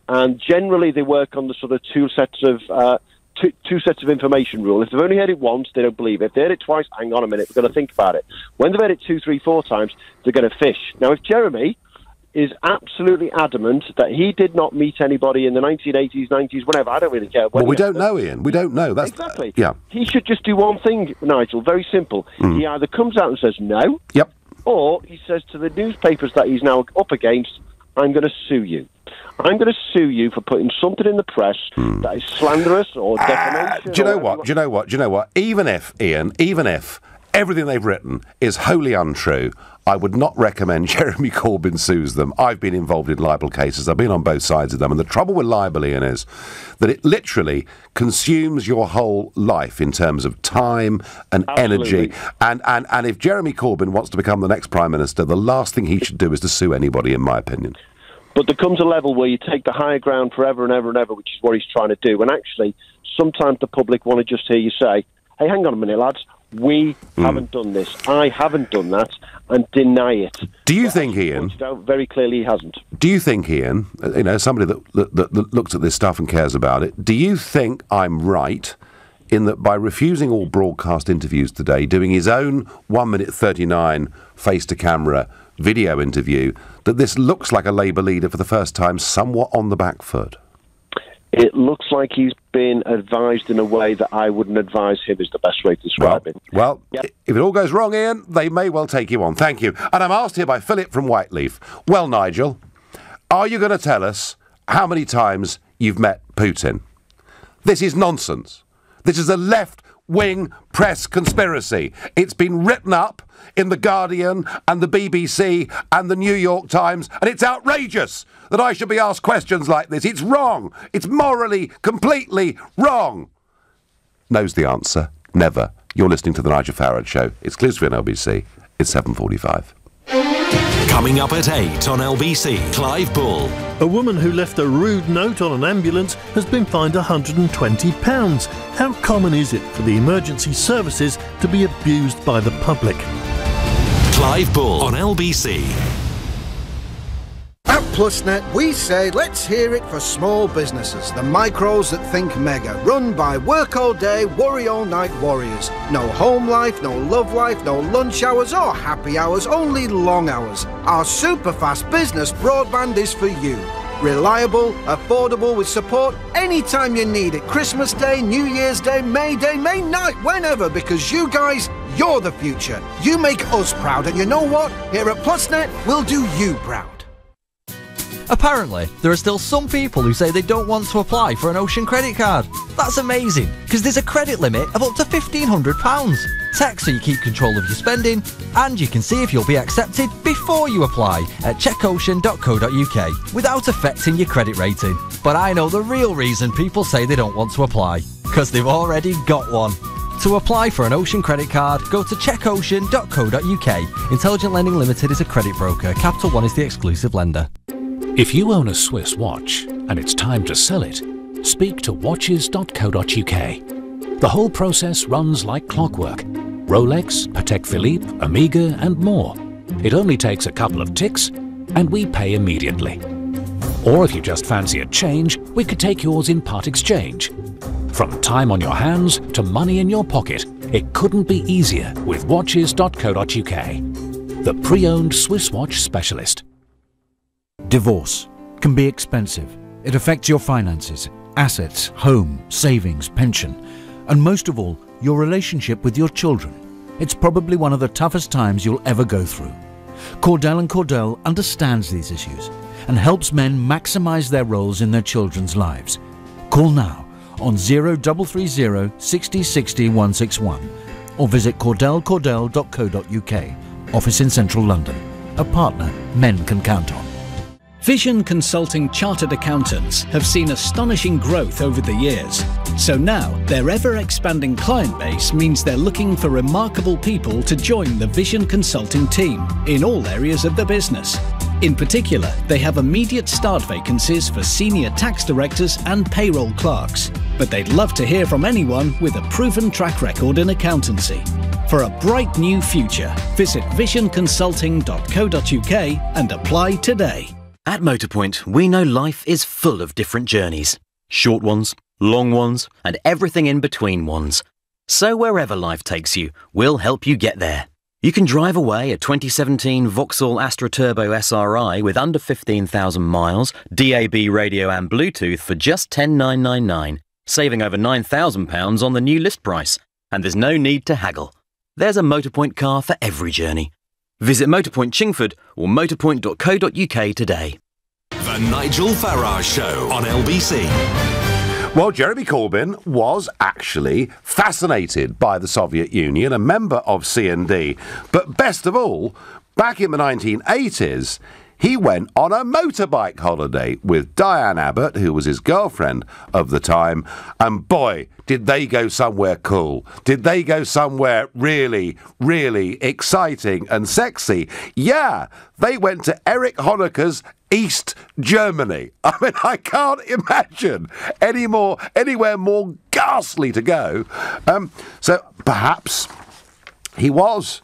And generally they work on the sort of two sets of information rule. If they've only heard it once, they don't believe it. If they heard it twice, hang on a minute, we're going to think about it. When they've heard it 2, 3, 4 times, they're going to fish. Now, if Jeremy is absolutely adamant that he did not meet anybody in the 1980s, 90s, whatever, I don't really care. Well, we don't know, Ian. We don't know. That's exactly. Yeah. He should just do one thing, Nigel, very simple. He either comes out and says no, or he says to the newspapers that he's now up against, I'm going to sue you. I'm going to sue you for putting something in the press that is slanderous or defamation. Do you know what? Even if, Ian, everything they've written is wholly untrue, I would not recommend Jeremy Corbyn sues them. I've been involved in libel cases. I've been on both sides of them. And the trouble with libel, Ian, is that it literally consumes your whole life in terms of time and energy. And if Jeremy Corbyn wants to become the next Prime Minister, the last thing he should do is to sue anybody, in my opinion. But there comes a level where you take the higher ground forever and ever and ever, which is what he's trying to do. And actually, sometimes the public want to just hear you say, hey, hang on a minute, lads. We haven't done this. I haven't done that, and deny it. Do you think, Ian? Very clearly, he hasn't. Do you think, Ian? Somebody that looks at this stuff and cares about it. Do you think I'm right in that by refusing all broadcast interviews today, doing his own 1 minute 39 face-to-camera video interview, that this looks like a Labour leader for the first time, somewhat on the back foot? It looks like he's been advised in a way that I wouldn't advise him is the best way to describe it. Well, if it all goes wrong, Ian, they may well take you on. Thank you. And I'm asked here by Philip from Whiteleaf. Well, Nigel, are you going to tell us how many times you've met Putin? This is nonsense. This is a left-wing press conspiracy. It's been written up in The Guardian and the BBC and the New York Times, and it's outrageous that I should be asked questions like this. It's wrong. It's morally, completely wrong. Knows the answer. Never. You're listening to The Nigel Farage Show. It's exclusively on LBC. It's 7:45. Coming up at 8 on LBC, Clive Bull. A woman who left a rude note on an ambulance has been fined £120. How common is it for the emergency services to be abused by the public? Clive Bull on LBC. At PlusNet, we say let's hear it for small businesses, the micros that think mega, run by work all day, worry all night warriors. No home life, no love life, no lunch hours or happy hours, only long hours. Our super fast business broadband is for you. Reliable, affordable, with support anytime you need it. Christmas Day, New Year's Day, May Day, May night, whenever, because you guys, you're the future. You make us proud, and you know what? Here at PlusNet, we'll do you proud. Apparently, there are still some people who say they don't want to apply for an Ocean credit card. That's amazing, because there's a credit limit of up to £1,500. Text so you keep control of your spending, and you can see if you'll be accepted before you apply at checkocean.co.uk without affecting your credit rating. But I know the real reason people say they don't want to apply, because they've already got one. To apply for an Ocean credit card, go to checkocean.co.uk. Intelligent Lending Limited is a credit broker. Capital One is the exclusive lender. If you own a Swiss watch and it's time to sell it, speak to watches.co.uk. The whole process runs like clockwork. Rolex, Patek Philippe, Omega and more. It only takes a couple of ticks and we pay immediately. Or if you just fancy a change, we could take yours in part exchange. From time on your hands to money in your pocket, it couldn't be easier with watches.co.uk. The pre-owned Swiss watch specialist. Divorce can be expensive. It affects your finances, assets, home, savings, pension, and most of all, your relationship with your children. It's probably one of the toughest times you'll ever go through. Cordell & Cordell understands these issues and helps men maximise their roles in their children's lives. Call now on 0330 60 60 161 or visit cordellcordell.co.uk. Office in central London. a partner men can count on. Vision Consulting Chartered Accountants have seen astonishing growth over the years. So now, their ever-expanding client base means they're looking for remarkable people to join the Vision Consulting team in all areas of the business. In particular, they have immediate start vacancies for senior tax directors and payroll clerks. But they'd love to hear from anyone with a proven track record in accountancy. For a bright new future, visit visionconsulting.co.uk and apply today. At Motorpoint, we know life is full of different journeys. Short ones, long ones, and everything in between ones. So wherever life takes you, we'll help you get there. You can drive away a 2017 Vauxhall Astra Turbo SRI with under 15,000 miles, DAB radio and Bluetooth for just $10,999, saving over £9,000 on the new list price. And there's no need to haggle. There's a Motorpoint car for every journey. Visit Motorpoint Chingford or motorpoint.co.uk today. The Nigel Farage Show on LBC. Well, Jeremy Corbyn was actually fascinated by the Soviet Union, a member of C&D. But best of all, back in the 1980s, he went on a motorbike holiday with Diane Abbott, who was his girlfriend of the time, and boy, did they go somewhere cool. Did they go somewhere really, really exciting and sexy? Yeah, they went to Erich Honecker's East Germany. I mean, I can't imagine anywhere more ghastly to go. So perhaps he was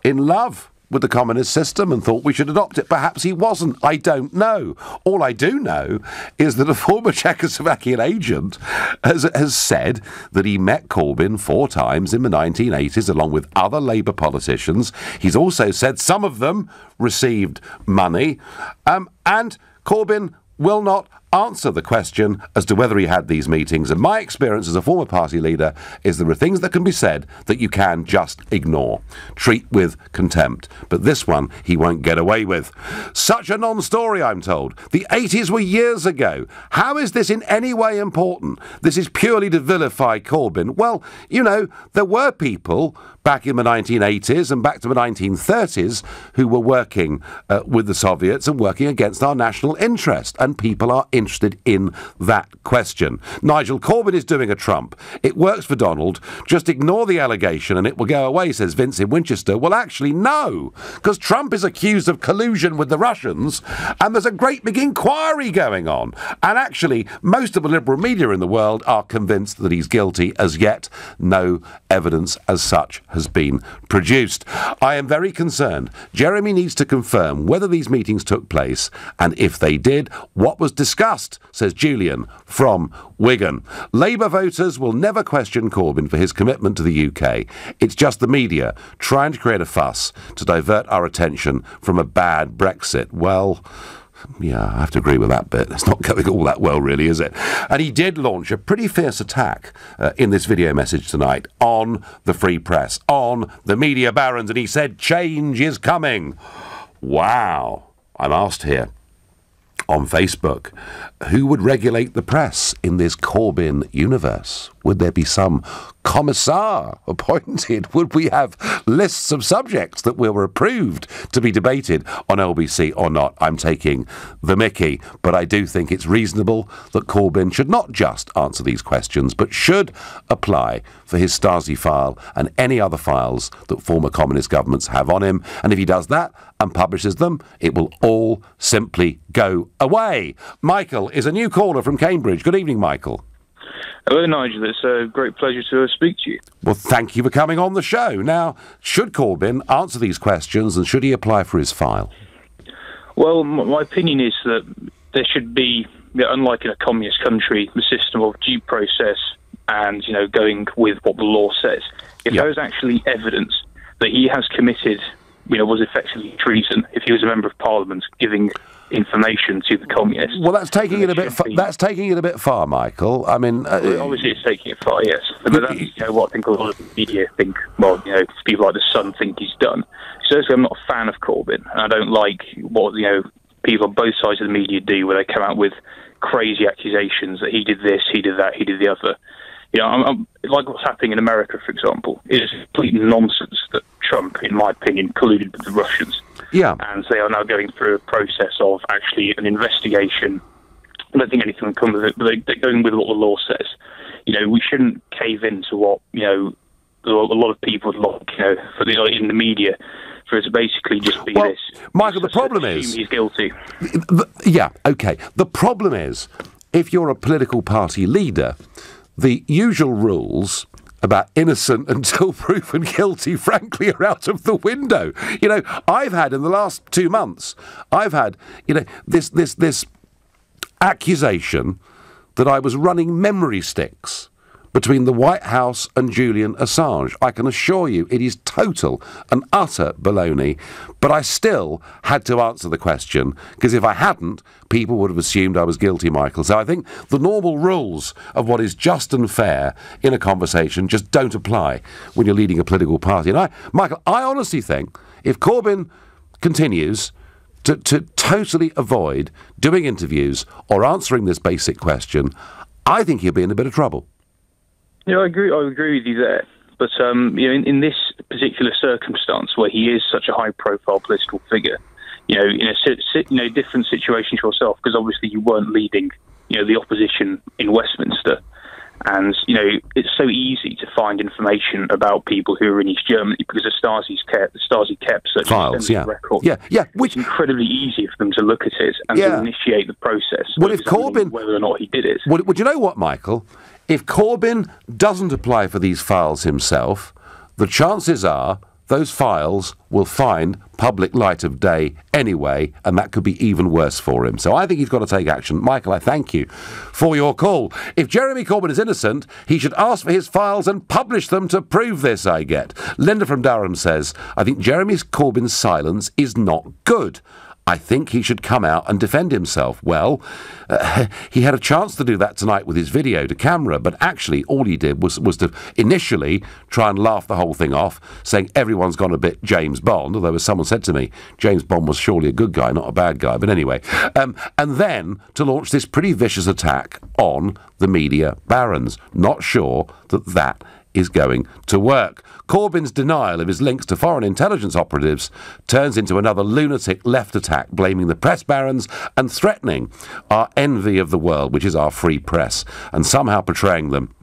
in love with the communist system and thought we should adopt it. Perhaps he wasn't. I don't know. All I do know is that a former Czechoslovakian agent has said that he met Corbyn 4 times in the 1980s along with other Labour politicians. He's also said some of them received money. And Corbyn will not answer the question as to whether he had these meetings. And my experience as a former party leader is there are things that can be said that you can just ignore. Treat with contempt. But this one he won't get away with. Such a non-story, I'm told. The 80s were years ago. How is this in any way important? This is purely to vilify Corbyn. Well, you know, there were people back in the 1980s and back to the 1930s who were working with the Soviets and working against our national interest. And people are interested in that question. Nigel, Corbyn is doing a Trump. It works for Donald. Just ignore the allegation and it will go away, says Vince in Winchester. Well, actually, no, because Trump is accused of collusion with the Russians and there's a great big inquiry going on. And actually, most of the liberal media in the world are convinced that he's guilty. As yet, no evidence as such has been produced. I am very concerned. Jeremy needs to confirm whether these meetings took place and if they did, what was discussed, says Julian from Wigan. Labour voters will never question Corbyn for his commitment to the UK. It's just the media trying to create a fuss to divert our attention from a bad Brexit. Well, yeah, I have to agree with that bit. It's not going all that well, really, is it? And he did launch a pretty fierce attack in this video message tonight on the free press, on the media barons, and he said change is coming. Wow. I'm asked here on Facebook, who would regulate the press in this Corbyn universe? Would there be some commissar appointed? Would we have lists of subjects that were approved to be debated on LBC or not? I'm taking the mickey, but I do think it's reasonable that Corbyn should not just answer these questions, but should apply for his Stasi file and any other files that former communist governments have on him. And if he does that and publishes them, it will all simply go away. Michael is a new caller from Cambridge. Good evening, Michael. Hello, Nigel. It's a great pleasure to speak to you. Well, thank you for coming on the show. Now, should Corbyn answer these questions and should he apply for his file? Well, my opinion is that there should be, unlike in a communist country, the system of due process and, going with what the law says. If there is actually evidence that he has committed, was effectively treason, if he was a member of Parliament giving information to the communists. Well, that's taking it a bit. That's taking it a bit far, Michael. I mean, obviously, it's taking it far. Yes, but that's what I think a lot of the media think. Well, people like the Sun think he's done. So I'm not a fan of Corbyn, and I don't like what people on both sides of the media do, where they come out with crazy accusations that he did this, he did that, he did the other. I'm like what's happening in America, for example. It is complete nonsense that Trump, in my opinion, colluded with the Russians. Yeah. And they are now going through a process of actually an investigation. I don't think anything will come of it, but they're going with what the law says. We shouldn't cave into what, a lot of people would like, in the media, for it to basically just be this. Michael, the problem is... he's guilty. Yeah, OK. The problem is, if you're a political party leader, the usual rules about innocent until proven guilty, frankly, are out of the window. I've had, in the last 2 months, this accusation that I was running memory sticks between the White House and Julian Assange. I can assure you it is total and utter baloney, but I still had to answer the question, because if I hadn't, people would have assumed I was guilty, Michael. So I think the normal rules of what is just and fair in a conversation just don't apply when you're leading a political party. And Michael, I honestly think if Corbyn continues to totally avoid doing interviews or answering this basic question, I think he'll be in a bit of trouble. I agree with you there. But in this particular circumstance where he is such a high-profile political figure, in a different situation to yourself, because obviously you weren't leading, the opposition in Westminster, and it's so easy to find information about people who are in East Germany because the Stasi kept such files, records. Which it's incredibly easy for them to look at it and to initiate the process. Well, if Corbyn, whether or not he did it. Well, you know what, Michael? If Corbyn doesn't apply for these files himself, the chances are those files will find public light of day anyway, and that could be even worse for him. So I think he's got to take action. Michael, I thank you for your call. If Jeremy Corbyn is innocent, he should ask for his files and publish them to prove this, I get. Linda from Durham says, I think Jeremy Corbyn's silence is not good. I think he should come out and defend himself. Well, he had a chance to do that tonight with his video to camera, but actually all he did was to initially try and laugh the whole thing off, saying everyone's gone a bit James Bond, although as someone said to me, James Bond was surely a good guy, not a bad guy. But anyway, and then to launch this pretty vicious attack on the media barons. Not sure that is going to work. Corbyn's denial of his links to foreign intelligence operatives turns into another lunatic left attack, blaming the press barons and threatening our envy of the world, which is our free press, and somehow portraying them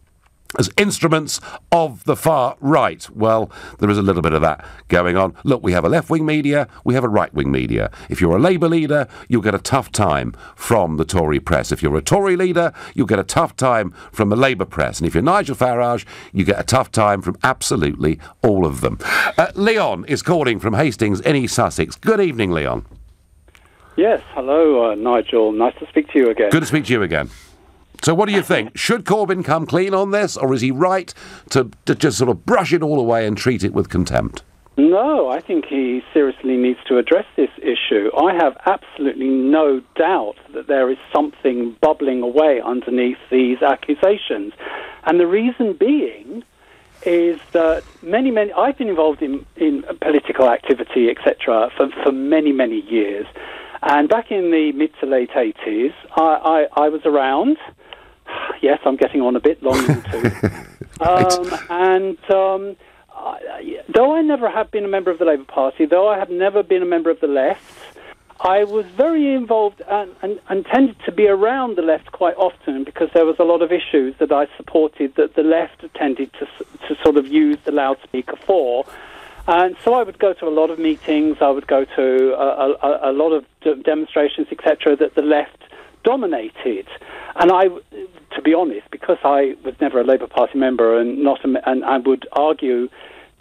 as instruments of the far right. Well, there is a little bit of that going on. Look, we have a left-wing media, we have a right-wing media. If you're a Labour leader, you'll get a tough time from the Tory press. If you're a Tory leader, you'll get a tough time from the Labour press. And if you're Nigel Farage, you get a tough time from absolutely all of them. Leon is calling from Hastings in East Sussex. Good evening, Leon. Yes, hello, Nigel. Nice to speak to you again. Good to speak to you again. So what do you think? Should Corbyn come clean on this, or is he right to just sort of brush it all away and treat it with contempt? No, I think he seriously needs to address this issue. I have absolutely no doubt that there is something bubbling away underneath these accusations. And the reason being is that I've been involved in political activity, etc., for many, many years. And back in the mid to late 80s, I was around. Yes, I'm getting on a bit long too. Though I never have been a member of the Labour Party, though I have never been a member of the left, I was very involved and tended to be around the left quite often because there was a lot of issues that I supported that the left tended to sort of use the loudspeaker for. And so I would go to a lot of meetings, I would go to a lot of demonstrations, etc., that the left dominated. And to be honest, because I was never a Labour Party member and I would argue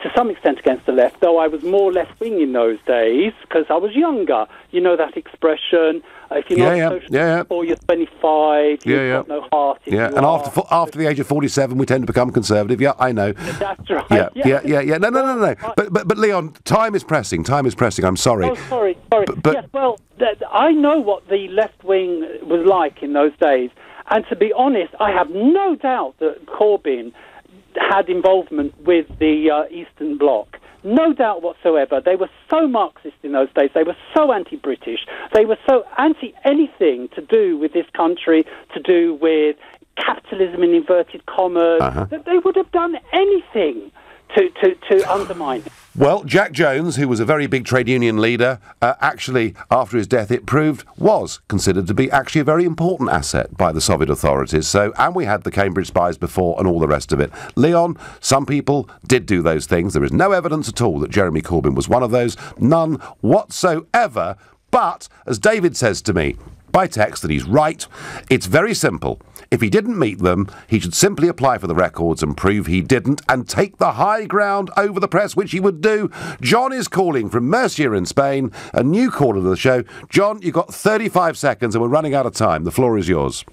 to some extent against the left, though I was more left-wing in those days because I was younger. You know that expression, if you're not social before you're 25, you've got no heart. And after the age of 47, we tend to become conservative. Yeah, I know. That's right. Yeah. No. But Leon, time is pressing. I'm sorry. Oh, sorry. Yes, well, I know what the left-wing was like in those days. And to be honest, I have no doubt that Corbyn had involvement with the Eastern Bloc. No doubt whatsoever. They were so Marxist in those days. They were so anti-British. They were so anti-anything to do with this country, to do with capitalism in inverted commas, that they would have done anything to undermine him. Well, Jack Jones, who was a very big trade union leader, actually, after his death, it proved, was considered to be actually a very important asset by the Soviet authorities. So, and we had the Cambridge spies before and all the rest of it. Leon, some people did do those things. There is no evidence at all that Jeremy Corbyn was one of those. None whatsoever. But, as David says to me by text, that he's right, it's very simple. If he didn't meet them, he should simply apply for the records and prove he didn't and take the high ground over the press, which he would do. John is calling from Murcia in Spain, a new caller to the show. John, you've got 35 seconds and we're running out of time. The floor is yours.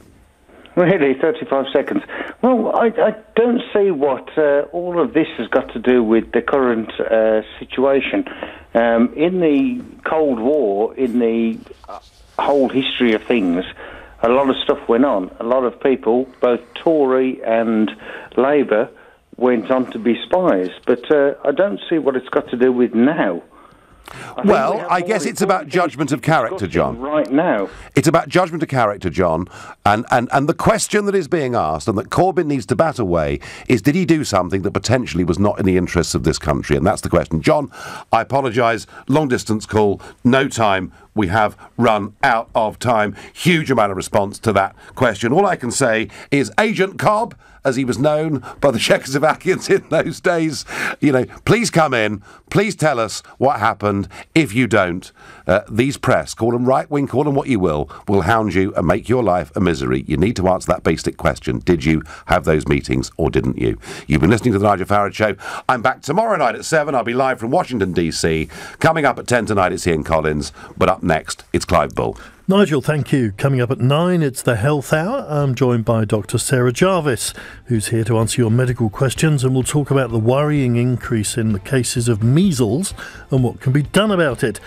Really, 35 seconds. Well, I don't see what all of this has got to do with the current situation. In the Cold War, in the whole history of things, a lot of stuff went on. A lot of people, both Tory and Labour, went on to be spies. But I don't see what it's got to do with now. Well, I guess it's about judgment of character, John. Right now. It's about judgment of character, John. And the question that is being asked and that Corbyn needs to bat away is, did he do something that potentially was not in the interests of this country? And that's the question. John, I apologise. Long distance call. No time. We have run out of time. Huge amount of response to that question. All I can say is Agent Cobb, as he was known by the Czechoslovakians in those days, please come in, please tell us what happened. If you don't, these press, call them right-wing, call them what you will hound you and make your life a misery. You need to answer that basic question. Did you have those meetings or didn't you? You've been listening to the Nigel Farage Show. I'm back tomorrow night at 7. I'll be live from Washington, D.C. Coming up at 10 tonight, it's Ian Collins. But up next, it's Clive Bull. Nigel, thank you. Coming up at 9, it's the Health Hour. I'm joined by Dr. Sarah Jarvis, who's here to answer your medical questions, and we'll talk about the worrying increase in the cases of measles and what can be done about it.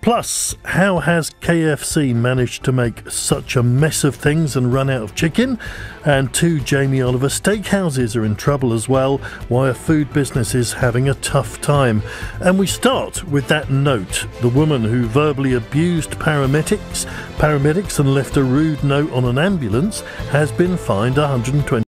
Plus, how has KFC managed to make such a mess of things and run out of chicken? And 2 Jamie Oliver steakhouses are in trouble as well. Why a food business is having a tough time. And we start with that note. The woman who verbally abused paramedics and left a rude note on an ambulance has been fined £120.